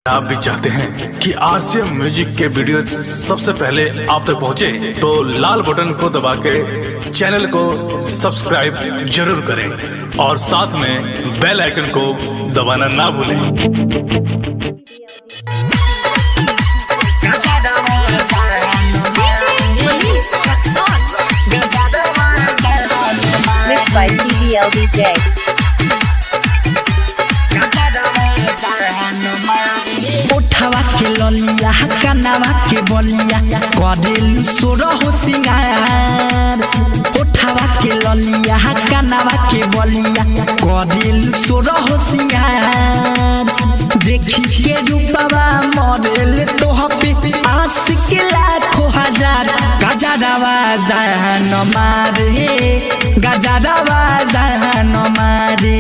आप भी चाहते हैं कि आरसीएम म्यूजिक के वीडियो सबसे पहले आप तक पहुंचे, तो लाल बटन को दबा के चैनल को सब्सक्राइब जरूर करें और साथ में बेल आइकन को दबाना ना भूलें। Mixed by CBLDJ. उठावा के ललिया कनावा के बलिया करेलु सोरो हो सिंगार। उठावा के ललिया कनावा के बलिया करेलु सोरो हो सिंगार। देखी के रूपवा मरेल तो हपे आस के लाखों हजार। गजरवा जान मारे, गजरवा जान मारे,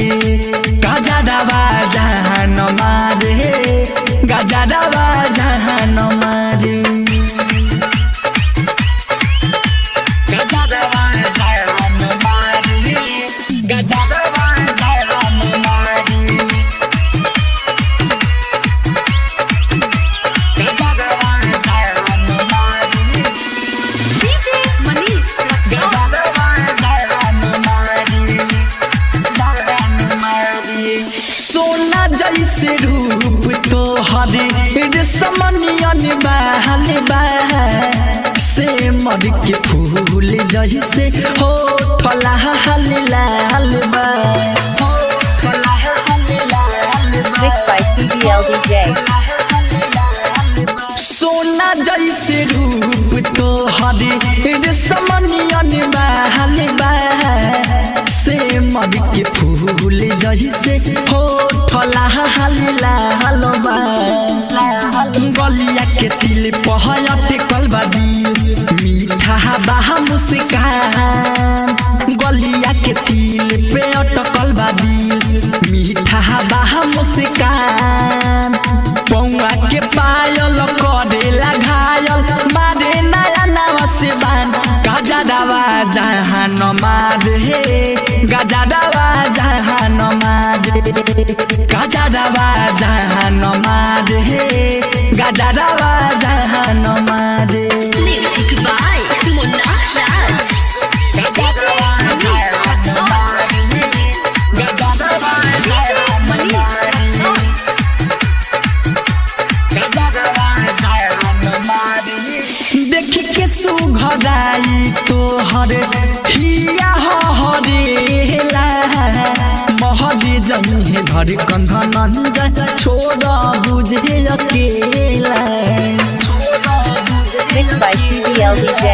गजरवा जान मारे, गजरवा जान मारे, गजरवा जान मारे, गजरवा जान मारे, गजरवा जान मारे। DJ Manish गजरवा जान मारे, जान मारे। सोना जैसे रूप तो हरे समनियन बहल बह से मर के फूल जैसे हो फला हल लाल बा। Mixed by CBLDJ. सोना जैसे रूप तो हरे समनियन बहल बह से मर के फूल जैसे हो फला हल लाल बा। गलिया के तिल पहयत कलबा दिल मीठा बाह मुस्कान। गलिया के तिल पे अटकल बा दिल मीठा बाह मुस्कान। पौआ के पायल करेला घायल मारे नया नवा से बान। गजरवा जहान मारे, गजरवा जहान मारे, गजरवा जहान मारे, गजरवा जहान मारे। Music by Munna Raj. गजरवा जहान मारे, गजरवा जहान मारे, गजरवा जहान मारे। देखी के सुघराई तो हरे हिया हरेला महदी जही घर कंधनंद छोड़ बुझे अकेला। Mixed by CBLDJ.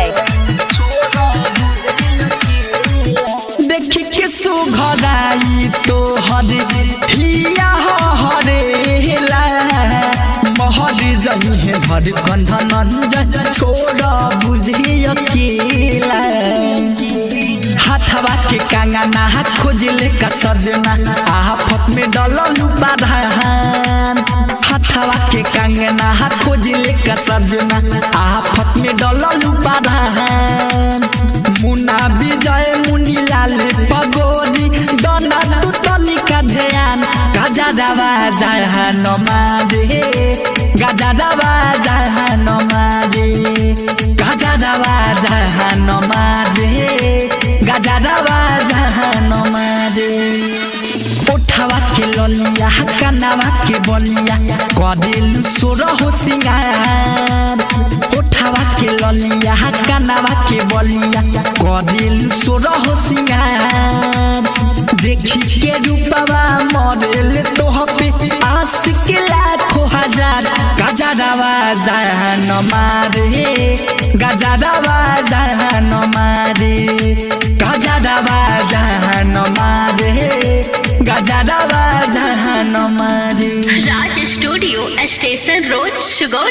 देखी के सुघराई तो हरे हिया हरेला महदी जही घर कंधनंद छोड़ बुझे अकेला। हाथवा के कंगना खोजले का सजना आफत में डललू बाधान। हाथवा के कंगना खोजले का सजना आफत में डललू बाधान। मुन्ना विजय मुनि लाल पगोरी दना तू तनिका ध्यान। गजरवा जहान मारे, गजरवा जहान मारे, गजरवा जहान मारे, गजरवा जहान मारे। उठावा के ललिया कनावा के बलिया करेलु सोरो हो सिंगार। उठावा के ललिया कनावा के बलिया करेलु सोरो हो सिंगार। देखी के रूपवा मरेल तो हपे आस के लाखों हजार। गजरवा जहान मारे, गजरवा जहान मारे, गजरवा जहान मारे, गजरवा जहान मारे। राज स्टूडियो स्टेशन रोड सुगौली।